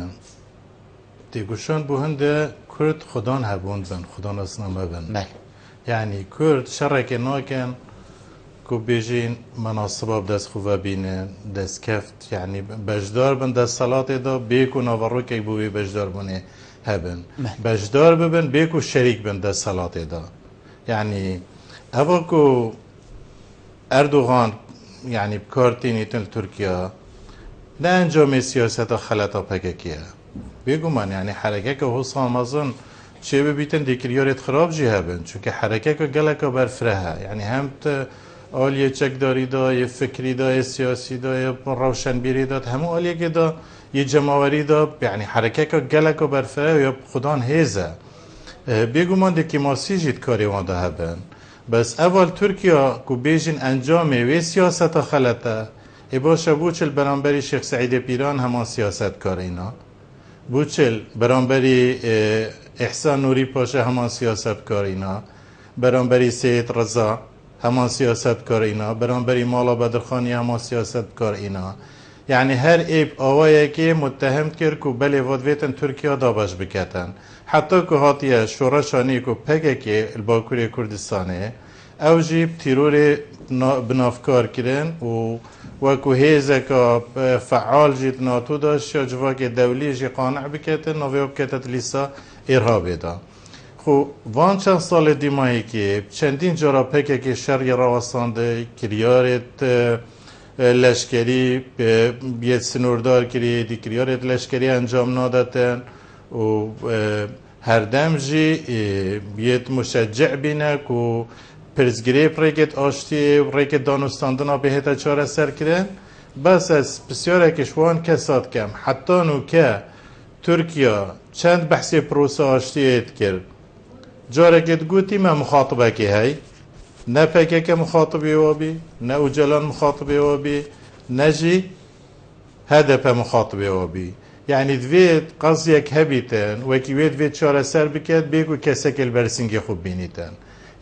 تیکشان بو هنده کرد خدان هبوند بن خدان اصنا مبن بله یعنی کرد شرک ناکن کو بیجین مناصبه دست خوبه بینه دست کفت یعنی بجدار بن دست صلات دا بیکو نوارو که بوی بجدار بونه هبن بجدار ببن بیکو شریک بن دست صلات دا یعنی اول کو اردوغان یعنی کارتینی تل ترکیه نه انجام سیاست خلطا پککیه بگو من یعنی حرکه که حسام ازن چه ببیتن دیکریارت خراب جی هبن چون که حرکه که گلکا برفره یعنی هم آلیه چکداری دا یه فکری دا یه سیاسی دا یه روشنبیری دا همون آلیه که دا یه جماوری دا یعنی حرکه که گلکا برفره یا خدان هیزه بگو من دیکی ماسی جید کاری وانده هبن بس اول ترکیه که بیجین انجامه و سیاست خلطه ای باشه بوچل برانبری شیخ سعید پیران همان سیاست کار اینا بوچل برانبری احسان نوری پاشه همان سیاست کار اینا برانبری سید رضا همان سیاست کار اینا برانبری مالا بدرخانی همان سیاست کار اینا یعنی هر ایب آوایی که متهم کرد که بله ودویتن ترکیه دابش بکتن حتی که هاتیه شورشانی که پگه که الباکوری کردستانه او جیب تیرور بنافکار کرن و که هیزه که فعال جید ناتو داشت یا جواک دولی جی قانع بکتن نویو بکتت لیسا ارهابی دا خو وان چند سال دیمایی که چندین جارا پکه که شرقی راوستانده کریارت لشکری بیت سنوردار کری دی کریارت لشکری انجام نادتن و هر دم جی بیت مشجع بینه که پرزگری پریکت آشتی و ریکت دانستاندنا بهتا چاره سر کرن بس از بسیار کشوان کساد کم حتی نو که ترکیه چند بحثی پروسه آشتی اید کرد جارکت گوتی ما مخاطبه که هی نه پکه که مخاطبی وابی نه اوجلان مخاطبی وابی نه جی هدف مخاطبی وابی یعنی دوید قضیه که هبیتن وکی وید چاره سر بکد بگو کسی که البرسینگی خوب بینیتن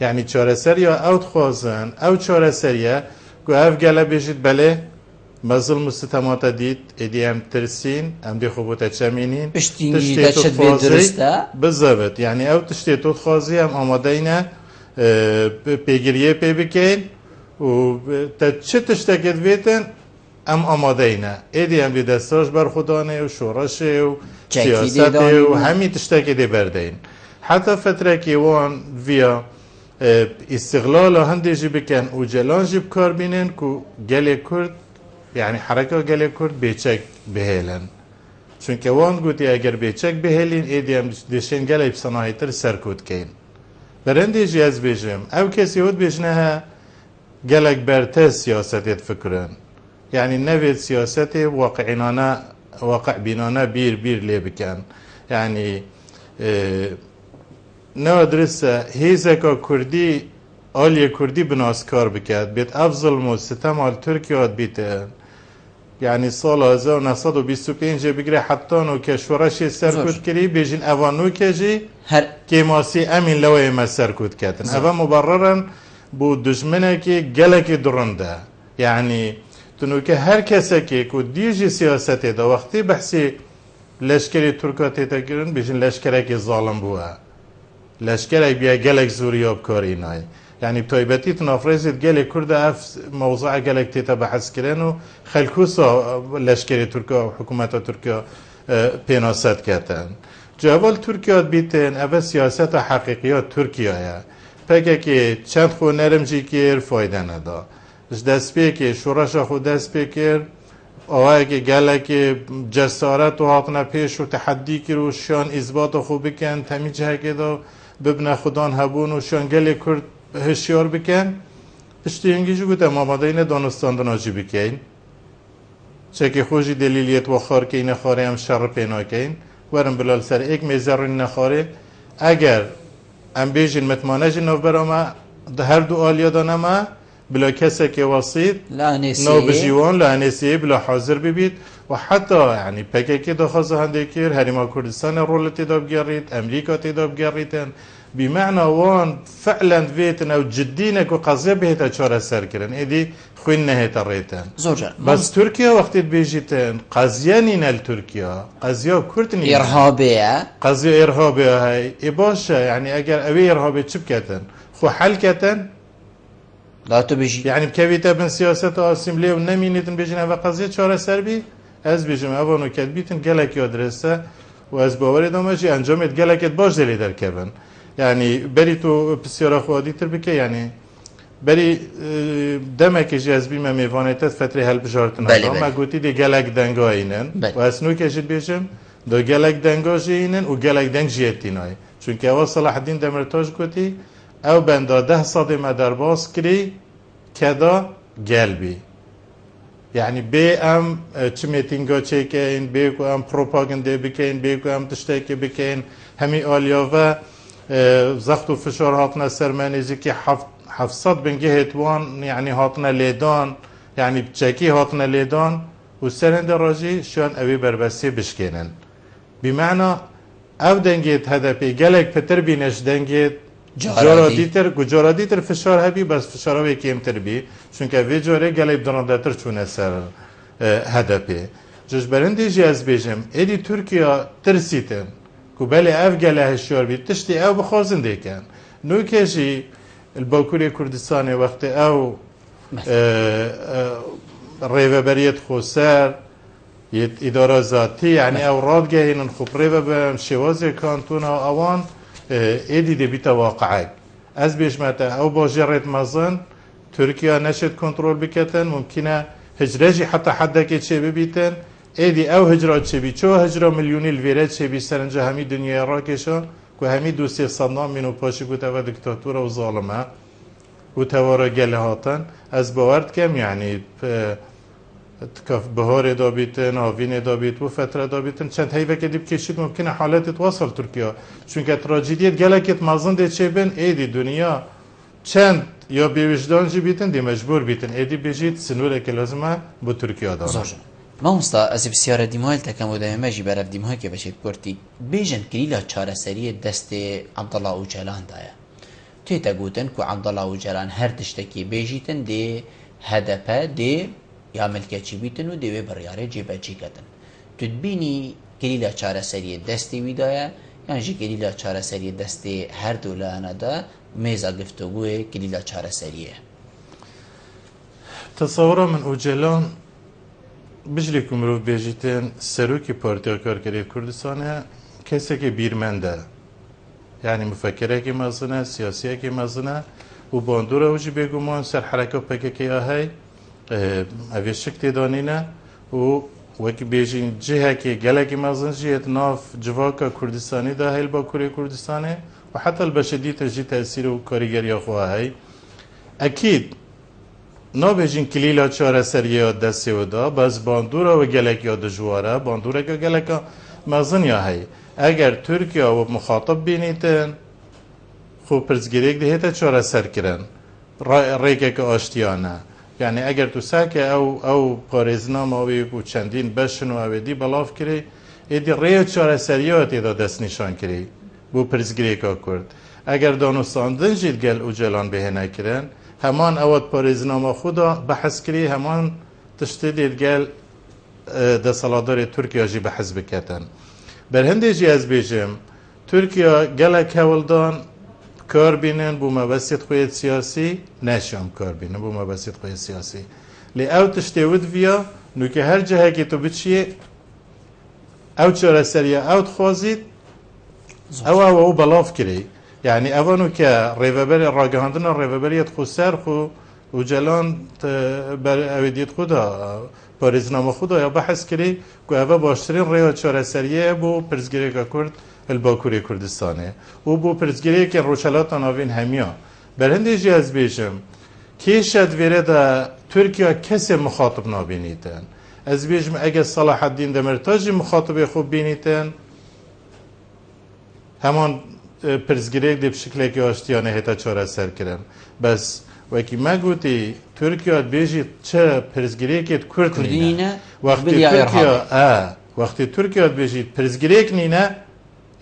یعنی چاره سر یا اوت خوازن او چاره سر یا گو اف گله بیشید بله مظلم مستمات دید ایدی هم ترسین هم دی خوبوتا چمینین تشتی داشت بید درسته بزابط یعنی او تشتی توت خوازی هم آماده اینه پیگیریه پی بکن و تا چه تشتکت بیتن هم آماده اینه ایدی هم دی دستاش بر خدانه و شورشه و سیاسته و همین تشتکی دی بردین حتی فتره که وان ویا استغلال هندی جی بکن و جلان جی بکار بینن که گلی کرد یعنی حرکه گلی کرد بیچک بهیلن چون که وان گوتی اگر بیچک بهیلین ایدی هم دیشین گلی بسناهی تر سرکود کن برندی جی از بیجم او کسی هود بیجنه ها گلک برته سیاستت فکرن یعنی نوید سیاست واقع بینانه بیر لی بکن یعنی نه درسته هیزه که کردی آلیه کردی بناسکار بکد بیت افضل مو ستم آل ترکیه بیتن یعنی سال 1925 بگیره حتی نو که شورشی سرکود کری بیجین اوانو که جی که ماسی امین لوی ما سرکود کتن اوه مبررن بو دشمنه که گلک درنده یعنی تنو که هر کسی که دیجی سیاسته دا وقتی بحثی لشکری ترکاتی تا گرن بیجین لشکره که ظالم بوه لشکره بیا گلک زوریاب کاری نای يعني بتويبتي تنافرزت جالي كرده اف موضوع جالك تيتا بحث كرانو خلكوسا لشكري تركيا وحكومات تركيا بيناسات كاتن جوال تركيا بيتن اف سياسات حقيقيات تركيا يا پکه که چند خو نرمجی کر فایده ندا دست پیکر شورش خود دست پیکر آوه که گله که جسارت و حاطنه پیش و تحدی کر و شان اثبات خو بکن تمی جه که دا ببنه خودان هبون و شان گله کرد هشیار بکن پشتی هنگی جو گوته ماماده اینه دانستان ناجی بکن چه که خوشی دلیلیت و خار که اینه خاره هم شر پینا کن ورم بلال سر ایک میزر رو اینه خاره اگر ام بیجین متمانج نو برام ده هر دو آلیا دانما بلا کسی که وسیط نو بجیوان لعنسی بلا حاضر ببید و حتی يعني پکه که دخواست هنده کر هریما کردستان رول تداب گرید امریکا تداب گریدن بمعنى وان فعلا فيتن او جدينك وقضيه بهتا چاره سر كرن ايدي خوين نهيتا ريتن بس تركيا وقت بيجيتن قضيه نينال تركيا قضيه كرتني ارهابيه قضيه ارهابيه هاي اي باشا يعني اگر اوي ارهابيه چبكتن خو حل كتن لا تبيجي يعني بكويتا بن سياسه اسمبلي ونمينيتن بيجين او قضيه چاره سر بي از بيجم اوانو كتبيتن گلك يادرسه و از باور دامجي انجامت گلكت باش دلي در كبن يعني بري تو بسيارة خوادي تربكي يعني بري دمك جذبي ما ميفانيتت فترة هل بجارتنا ما قلتي دي جالك دنگا اينن و اسنو كجد بيجم دو جالك دنگا جينن و جالك دنگ جيتيناي چونك اول صلاح الدين دمرتاج قلتي او بندا 10 صادمه در باز كري كدا قلبي يعني بي ام چه ميتينگا چيكين بي كو ام پروپاگنده بكين بي كو ام تشتاكي بكين همي آلياوه زخت و فشار هاتنا سرمانيزي كي 700 بن جهة وان يعني هاتنا ليدان يعني بتشاكي هاتنا ليدان و سرند راجي شان اوي بربسي بشكينن بمعنى او دنگيت هدفي گلك پتر بينش دنگيت جارا ديتر فشار هبي بس فشار هبي كيم تربي چونك اوي جاره گلك درندتر چونه سر هدفي جوش برندي جاز بيجم ايدي تركيا ترسيتن كوبالي أفجله هالشور بيت تشتي أو بخوزن دي كان نو كشي الباكوري كردستاني وقت أو ريفا بريت خوسر يت إدارة ذاتي يعني أو راد جاهين خب ريفا بمشوازي كانتون أو أوان إيدي دي بيتا واقعي از بيش متى أو باجرت مزن تركيا نشد كنترول بكتن ممكنة هجراجي حتى حدا كتشي ببيتن ایدی او هجرات چه بی چه هجرا میلیونی الویرات چه بی سرنجا همی دنیا راکشا که همی دوستی صدام منو پاشی گوته و دکتاتور و ظالمه و توارا گله هاتن از باورد کم یعنی تکاف بهار دابیتن آوین دابیت و فتره دابیتن چند هیوه که دیب کشید ممکنه حالت تواصل ترکیه چون که تراجیدیت گله کت مازن ده چه بین ایدی دنیا چند یا بیوجدان جی بیتن دی مجبور بیتن ایدی بیجید سنوره که لازمه با ترکیه دارن ما مستا از بسیار دیمایل تکم و دائمه جی برف دیمای که بشید کرتی بیجن کلیلا چاره سری دست عبدالله اوجلان دایا توی تا گوتن که عبدالله اوجلان هر تشتکی بیجیتن دی هدفه دی یا ملکچی بیتن و دیوی بریاره جیبه چی کتن تو بینی کلیلا چاره سری دستی وی دایا یعنی جی کلیلا چاره سری دستی هر دولانه دا میزا گفتگوه کلیلا چاره سریه تصوره من اوجلان بجلی که مروف بیجیتن سروکی پارتیا کارگری کردستانه کسی که بیرمنده یعنی مفکره که مزنه سیاسیه که مزنه و باندور اوجی بگومان سر حرکه پکه که آهی اوی شکتی دانینه و وکی بیجین جهه که گله که مزن جیت ناف جواکا کردستانی ده هیل با کوری کردستانه و حتی البشدی تجی تأثیر و کارگری خواهی اکید نابجین کلیلا چاره سریه دستی و دا بس باندورا و گلک یا دجواره باندورا که گلک مزن یا هی اگر ترکیه و مخاطب بینیتن خوب پرزگیریک دهیتا چاره سر کرن ریکه که آشتیانه یعنی اگر تو ساکه او پارزنام اوی و چندین بشن و اویدی بلاف کری ایدی ریه چاره سریه تیدا دست نشان کری بو پرزگیریک کرد اگر دانستاندن جید گل او جلان بهنه کرن همان اواد پارزنامه خدا بحث کری همان تشتیدید گل دستالدار ترکیه جی بحث بکتن بر هنده جی از بیجم ترکیه گلک هولدان بکار بینن بو مبسط خوی سیاسی نشام کار بینن بو مبسط خوی سیاسی لی او تشتیود ویا نو که هر جهه که تو بچیه او چرا سریع او تخوازید او بلاف کری يعني اوانو که ریوبری راگهاندن ریوبریت خو سر خو و جلان بر اویدیت خدا پاریزنامه خدا یا بحث کری که اوه باشترین ریا چاره سریه بو پرزگیری که کرد الباکوری کردستانه و بو پرزگیری که روشلات ناوین همیا برهنده جی از بیشم که شد ویره دا ترکیه کسی مخاطب نابینیتن از بیشم اگه صلاح الدین دمرتاجی مخاطب خوب بینیتن همان پرزگیری دی بشکلی که آشتیانه هیتا چاره سر کرن بس وکی ما گوتی ترکیه بیجی چه پرزگیری که کرد نینه وقتی ترکیه بیجی پرزگیری که نینه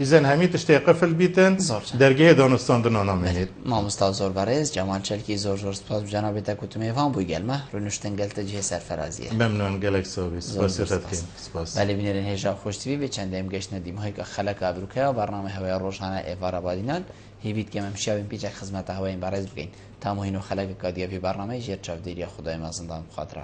ایزن همی تشتی قفل بیتن درگه دانستاندن آنا منید ما مستاذ زور برز جمال چلکی زور سپاس جناب تکوت میوان بوی گلمه رونشتن گلت جه سرفرازیه ممنون گلک سوبی سپاس بله بینرین هجاب خوش تیوی به چند ایم گشت ندیم های که خلق ابروکه و برنامه هوای روشانه ایوار آبادینان هیوید که ممشیابیم پیچه خدمت هوای برز بگین تا مهینو خلق کادیابی برنامه جیر چاودیری خدای مازندان بخاطره